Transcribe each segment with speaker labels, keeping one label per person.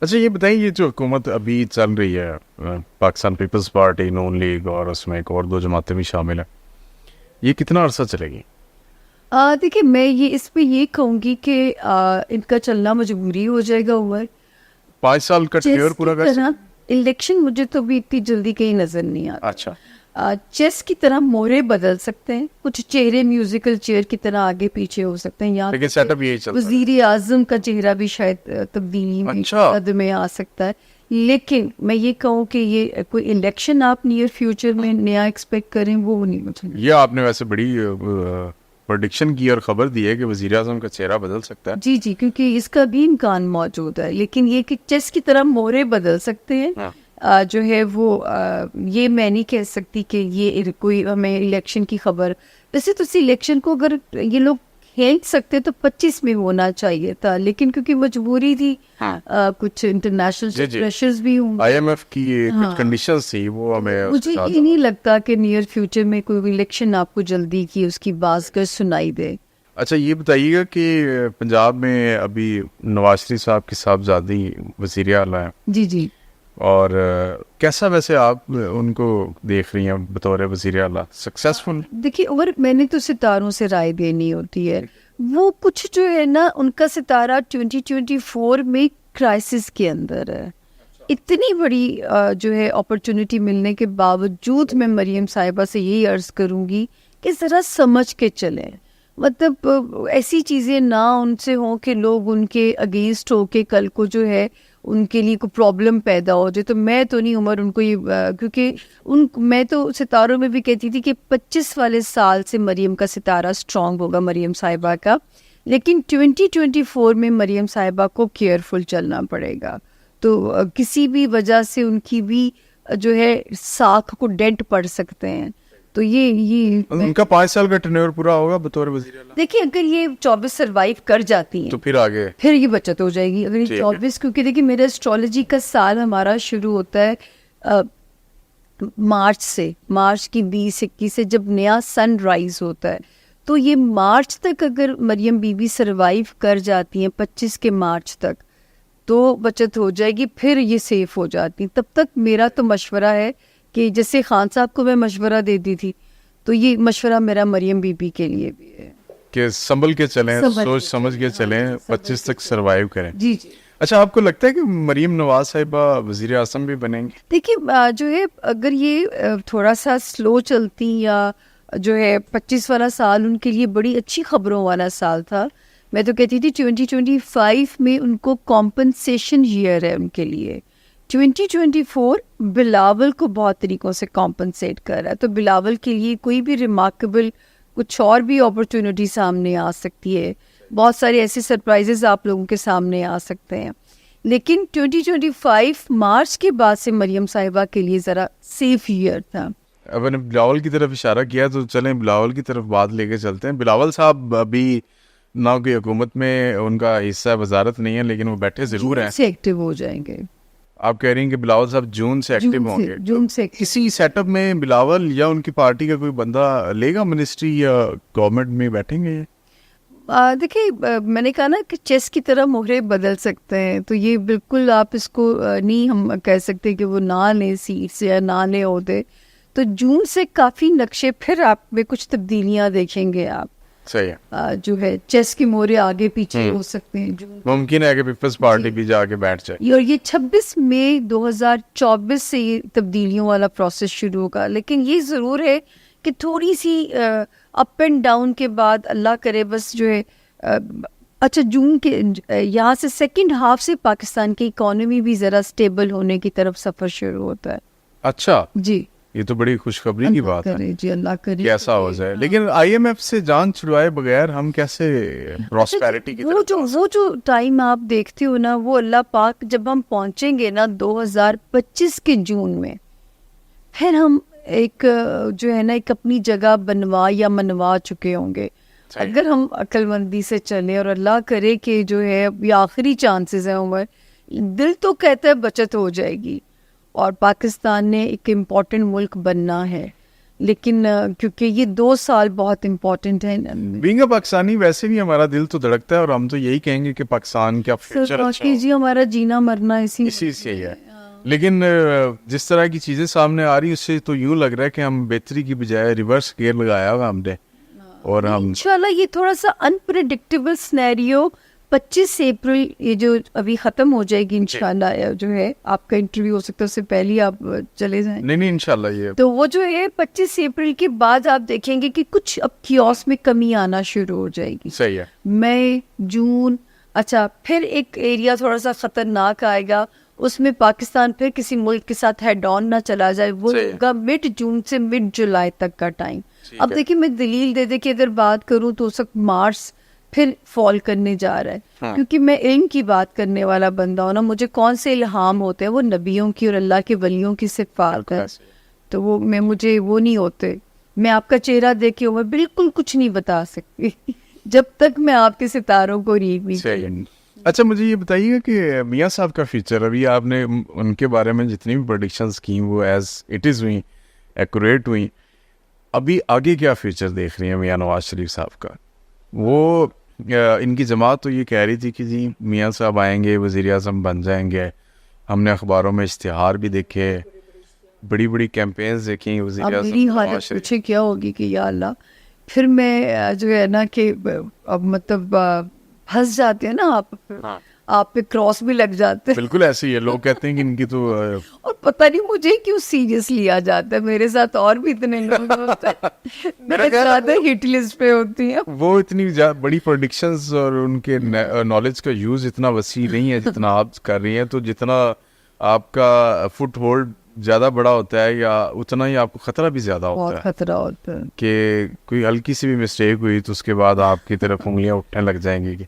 Speaker 1: اچھا یہ بتائیں، یہ جو حکومت ابھی چل رہی ہے پاکستان پیپلز پارٹی، نون لیگ اور اس میں ایک اور دو جماعتیں بھی شامل ہیں، یہ کتنا عرصہ چلے گی؟
Speaker 2: دیکھیے میں اس پہ یہ کہوں گی کہ ان کا چلنا مجبوری ہو جائے گا عمر.
Speaker 1: 5 سال کا ٹینیور پورا کر سکتے؟
Speaker 2: الیکشن مجھے تو بھی اتنی جلدی کہیں نظر نہیں آتا.
Speaker 1: اچھا،
Speaker 2: چیس کی طرح مورے بدل سکتے ہیں، کچھ چہرے میوزیکل چیئر کی طرح آگے پیچھے ہو سکتے ہیں.
Speaker 1: لیکن سیٹ اپ یہی چلتا ہے.
Speaker 2: وزیر اعظم کا چہرہ بھی شاید تبدیلی میں قد میں آ سکتا ہے. لیکن میں یہ کہوں کہ یہ کوئی الیکشن آپ نیئر فیوچر میں نیا ایکسپیکٹ کریں، وہ نہیں مجھے.
Speaker 1: یہ آپ نے ویسے بڑی پریڈکشن کی اور خبر دی ہے کہ وزیر اعظم کا چہرہ بدل سکتا ہے.
Speaker 2: جی جی، کیونکہ اس کا بھی امکان موجود ہے. لیکن یہ کہ چیس کی طرح مورے بدل سکتے ہیں جو ہے وہ یہ میں نہیں کہہ سکتی کہ یہ کوئی ہمیں الیکشن کی خبر. ویسے تو اسی الیکشن کو اگر یہ لوگ کھینچ سکتے تو 25 میں ہونا چاہیے تھا، لیکن کیونکہ مجبوری تھی، کچھ انٹرنیشنل پریشرز بھی ہوں،
Speaker 1: آئی ایم ایف کی کچھ کنڈیشنز تھی، وہ ہمیں
Speaker 2: مجھے یہ نہیں لگتا کہ نیئر فیوچر میں کوئی الیکشن آپ کو جلدی کی اس کی بازگشت سنائی دے.
Speaker 1: اچھا یہ بتائیے گا کہ پنجاب میں ابھی نواز شریف صاحب کی صاحبزادی وزیر اعلیٰ ہیں.
Speaker 2: جی جی.
Speaker 1: اور کیسا ویسے آپ ان کو دیکھ رہی ہیں بطور وزیر اعلیٰ؟ سکسیسفل؟
Speaker 2: دیکھیے اور میں نے تو ستاروں سے رائے دینی ہوتی ہے. وہ کچھ جو ہے نا ان کا ستارہ 2024 میں کرائسس کے اندر ہے. اتنی بڑی جو ہے اپرچونٹی ملنے کے باوجود میں مریم صاحبہ سے یہی عرض کروں گی کہ ذرا سمجھ کے چلیں. مطلب ایسی چیزیں نہ ان سے ہوں کہ لوگ ان کے اگینسٹ ہو کے کل کو جو ہے ان کے لیے کوئی پرابلم پیدا ہو جائے. تو میں تو نہیں عمر ان کو یہ، کیونکہ میں تو ستاروں میں بھی کہتی تھی کہ 25 والے سال سے مریم کا ستارہ اسٹرانگ ہوگا، مریم صاحبہ کا. لیکن 2024 میں مریم صاحبہ کو کیئرفل چلنا پڑے گا. تو کسی بھی وجہ سے ان کی بھی جو ہے ساکھ کو ڈینٹ پڑ سکتے ہیں. تو یہ
Speaker 1: ان کا 5 سال کا ٹینیور پورا ہوگا بطور وزیر اعلیٰ.
Speaker 2: دیکھیے اگر یہ 24 سروائیو کر جاتی ہیں
Speaker 1: تو پھر آگے
Speaker 2: پھر یہ بچت ہو جائے گی. اگر یہ 24، کیونکہ دیکھیے میرا اسٹرالوجی کا سال ہمارا شروع ہوتا ہے مارچ کی 20-21 سے، جب نیا سن رائز ہوتا ہے. تو یہ مارچ تک اگر مریم بی بی سروائیو کر جاتی ہیں 25 کے مارچ تک تو بچت ہو جائے گی، پھر یہ سیف ہو جاتی. تب تک میرا تو مشورہ ہے کہ جیسے خان صاحب کو میں مشورہ دیتی تھی، تو یہ مشورہ میرا مریم بی بی کے لیے بھی ہے
Speaker 1: کہ سنبھل کے چلیں، سوچ سمجھ کے چلیں، 25 تک سروائیو کریں.
Speaker 2: جی جی.
Speaker 1: اچھا آپ کو لگتا ہے کہ مریم نواز صاحبہ وزیر اعظم بھی بنیں گے؟
Speaker 2: دیکھیے جو ہے اگر یہ تھوڑا سا سلو چلتی یا جو ہے 25 والا سال ان کے لیے بڑی اچھی خبروں والا سال تھا. میں تو کہتی تھی 2025 میں ان کو کمپنسیشن ایئر ہے ان کے لیے. 2024 بلاول کو بہت طریقوں سے کمپنسیٹ کر رہا ہے، تو بلاول کے لیے کوئی بھی ریمارکیبل کچھ اور بھی اپرچونٹی سامنے آ سکتی ہے. بہت سارے ایسے سرپرائزز آپ لوگوں کے سامنے آ سکتے ہیں. لیکن 2025 مارچ کے بعد سے مریم صاحبہ کے لیے ذرا سیف ایئر تھا.
Speaker 1: اب نے بلاول کی طرف اشارہ کیا تو چلیں بلاول کی طرف بات لے کے چلتے ہیں. بلاول صاحب ابھی نہ کوئی حکومت میں ان کا حصہ وزارت نہیں ہے، لیکن وہ بیٹھے ضرور ہیں.
Speaker 2: سے ایکٹیو ہو جائیں گے.
Speaker 1: آپ کہہ رہی ہیں کہ بلاول صاحب جون سے ایکٹیو ہوں گے.
Speaker 2: جون سے
Speaker 1: کسی سیٹ اپ میں بلاول یا ان کی پارٹی کا کوئی بندہ لے گا منسٹری یا گورنمنٹ میں بیٹھیں گے؟
Speaker 2: دیکھیے میں نے کہا نا کہ چیس کی طرح مہرے بدل سکتے ہیں. تو یہ بالکل آپ اس کو نہیں ہم کہہ سکتے کہ وہ نہ لیں سیٹس یا نہ لیں عہدے. تو جون سے کافی نقشے پھر آپ میں کچھ تبدیلیاں دیکھیں گے آپ.
Speaker 1: صحیح ہے.
Speaker 2: جو ہے چیس کی مورے آگے پیچھے ہو سکتے ہیں.
Speaker 1: ممکن ہے کہ پیپلز پارٹی بھی جا کے بیٹھ جائے.
Speaker 2: اور یہ 26 مئی 2024 سے یہ تبدیلیوں والا پروسیس شروع ہوگا. لیکن یہ ضرور ہے کہ تھوڑی سی اپ اینڈ ڈاؤن کے بعد اللہ کرے بس جو ہے اچھا جون کے یہاں سے سیکنڈ ہاف سے پاکستان کی اکانومی بھی ذرا سٹیبل ہونے کی طرف سفر شروع ہوتا ہے.
Speaker 1: اچھا
Speaker 2: جی
Speaker 1: یہ تو بڑی خوشخبری کی بات ہے.
Speaker 2: جی اللہ کرے
Speaker 1: کیسا ہو جائے. لیکن آئی ایم ایف سے جان چھڑوائے بغیر ہم کیسے پراسپیرٹی کی طرف؟
Speaker 2: وہ جو ٹائم آپ دیکھتے ہو نا، وہ اللہ پاک جب ہم پہنچیں گے نا 2025 کے جون میں، پھر ہم ایک جو ہے نا ایک اپنی جگہ منوا چکے ہوں گے. اگر ہم عقل مندی سے چلیں اور اللہ کرے کہ جو ہے یہ آخری چانسز ہیں عمر، دل تو کہتا ہے بچت ہو جائے گی اور پاکستان نے ایک امپورٹنٹ ملک بننا ہے. لیکن کیونکہ یہ 2 سال بہت امپورٹنٹ ہے.
Speaker 1: بینگ اے پاکستانی ویسے بھی ہمارا دل تو دھڑکتا ہے اور ہم تو یہی کہیں گے کہ پاکستان کا فیوچر اچھا ہو.
Speaker 2: جی ہمارا جینا مرنا اسی
Speaker 1: سے ہی ہے. لیکن جس طرح کی چیزیں سامنے آ رہی اس سے تو یوں لگ رہا ہے کہ ہم بہتری کی بجائے ریورس گیئر لگایا ہوا ہم نے. اور ہم
Speaker 2: انشاءاللہ یہ تھوڑا سا انپریڈکٹیبل سینیریو 25 اپریل یہ جو ابھی ختم ہو جائے گی انشاءاللہ جو ہے آپ کا انٹرویو ہو سکتا ہے اس سے پہلے آپ چلے جائیں.
Speaker 1: نہیں انشاءاللہ یہ
Speaker 2: تو وہ جو ہے 25 اپریل کے بعد آپ دیکھیں گے کہ کچھ اب کیوس میں کمی آنا شروع ہو جائے گی.
Speaker 1: صحیح ہے.
Speaker 2: مئی جون اچھا پھر ایک ایریا تھوڑا سا خطرناک آئے گا, اس میں پاکستان پھر کسی ملک کے ساتھ ہیڈ آن نہ چلا جائے. وہ ہوگا مڈ جون سے مڈ جولائی تک کا ٹائم. اب دیکھیں میں دلیل دے کے ادھر بات کروں تو اس وقت مارس پھر فال کرنے جا رہا ہے, کیونکہ میں علم کی بات کرنے والا بندہ ہوں نا. مجھے کون سے الہام ہوتے ہیں, وہ نبیوں کی اور اللہ کے ولیوں کی صفات ہے. تو وہ مجھے وہ نہیں ہوتے. میں آپ کا چہرہ دیکھ کے میں بالکل کچھ نہیں بتا سکتی جب تک میں آپ کے ستاروں کو ریڈ نہیں کروں.
Speaker 1: اچھا مجھے یہ بتائیے گا کہ میاں صاحب کا فیوچر, ابھی آپ نے ان کے بارے میں جتنی بھی پریڈکشنز کی وہ ایز اٹ از ہوئیں, ایکوریٹ ہوئیں. ابھی آگے کیا فیوچر دیکھ رہی ہیں میاں نواز شریف صاحب کا؟ وہ ان کی جماعت تو یہ کہہ رہی تھی کہ جی میاں صاحب آئیں گے وزیر اعظم بن جائیں گے. ہم نے اخباروں میں اشتہار بھی دیکھے, بڑی بڑی کیمپینز دیکھیں وزیر اعظم.
Speaker 2: میری حالت پوچھے کیا ہوگی کہ یا اللہ پھر میں جو ہے نا کہ اب مطلب پھنس جاتے ہیں نا آپ پہ کراس بھی لگ جاتے ہیں.
Speaker 1: بالکل ایسے ہی ہے. لوگ کہتے ہیں کہ ان کی تو
Speaker 2: اور پتہ نہیں مجھے کیوں سیریس لیا جاتا ہے. میرے ساتھ اور بھی اتنے لوگ ہوتے ہیں میرے زیادہ ہٹ لسٹ پہ ہوتی ہیں.
Speaker 1: وہ اتنی بڑی پریڈکشنز اور ان کے نالج کا یوز اتنا وسیع نہیں ہے جتنا آپ کر رہی ہیں. تو جتنا آپ کا فٹ ہولڈ زیادہ بڑا ہوتا ہے یا اتنا ہی آپ کو خطرہ بھی زیادہ ہوتا ہے.
Speaker 2: خطرہ ہوتا ہے
Speaker 1: کہ کوئی ہلکی سی بھی مسٹیک ہوئی تو اس کے بعد آپ کی طرف انگلیاں اٹھنے لگ جائیں گی.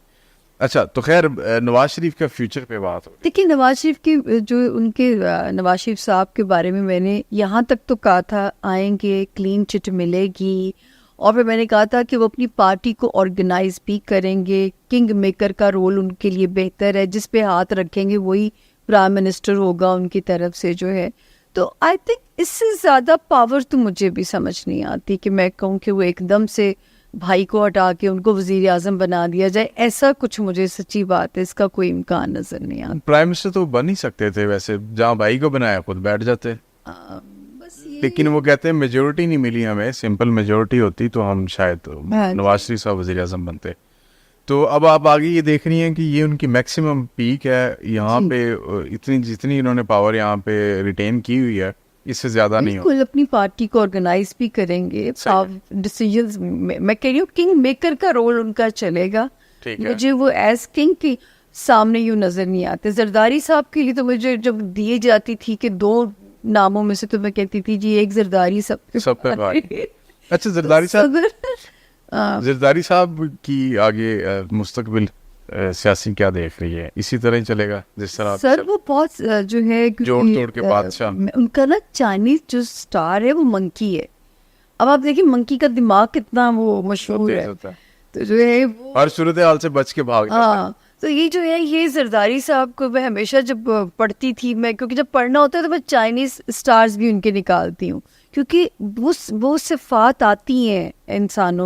Speaker 1: اچھا تو خیر نواز شریف کا فیوچر پہ بات ہو.
Speaker 2: دیکھیے نواز شریف کی جو ان کے نواز شریف صاحب کے بارے میں نے یہاں تک تو کہا تھا آئیں گے, کلین چٹ ملے گی, اور پھر میں نے کہا تھا کہ وہ اپنی پارٹی کو آرگنائز بھی کریں گے. کنگ میکر کا رول ان کے لیے بہتر ہے, جس پہ ہاتھ رکھیں گے وہی پرائم منسٹر ہوگا ان کی طرف سے جو ہے. تو آئی تھنک اس سے زیادہ پاور تو مجھے بھی سمجھ نہیں آتی کہ میں کہوں کہ وہ ایک دم سے بھائی کو ہٹا کے ان کو وزیر اعظم بنا دیا جائے. ایسا کچھ مجھے سچی بات ہے اس کا کوئی امکان نظر نہیں آتا.
Speaker 1: پرائم منسٹر تو بن ہی سکتے تھے ویسے, جہاں بھائی کو بنایا خود بیٹھ جاتے. لیکن وہ کہتے ہیں میجورٹی نہیں ملی ہمیں, سمپل میجورٹی ہوتی تو ہم شاید نواز شریف صاحب وزیر اعظم بنتے. تو اب آپ آگے یہ دیکھ رہی ہیں کہ یہ ان کی میکسیمم پیک ہے یہاں پہ, جتنی انہوں نے پاور یہاں پہ ریٹین کی ہوئی ہے اس سے زیادہ نہیں ہو.
Speaker 2: بالکل اپنی پارٹی کو آرگنائز بھی کریں گے. ڈیسیژنز میں کہہ رہی ہوں کنگ میکر کا رول ان کا چلے گا. مجھے وہ ایز کنگ کی سامنے یوں نظر نہیں آتے. زرداری صاحب کے لیے تو مجھے جب دیے جاتی تھی کہ 2 ناموں میں سے تو میں کہتی تھی جی ایک زرداری
Speaker 1: سب پہ. اچھا زرداری صاحب کی آگے مستقبل سیاسی کیا دیکھ رہی ہے؟ اسی طرح ہی چلے گا جس طرح
Speaker 2: سر وہ بہت جو ہے
Speaker 1: جوڑ توڑ کے بادشاہ.
Speaker 2: ان کا نا چائنیز جو سٹار ہے وہ منکی ہے. اب آپ دیکھیں منکی کا دماغ کتنا وہ مشہور ہے, تو جو ہے
Speaker 1: ہر صورتحال سے بچ کے بھاگ.
Speaker 2: ہاں تو یہ جو ہے یہ زرداری صاحب کو میں ہمیشہ جب پڑھتی تھی میں, کیونکہ جب پڑھنا ہوتا ہے تو میں چائنیز سٹارز بھی ان کے نکالتی ہوں, کیونکہ وہ صفات آتی ہیں انسانوں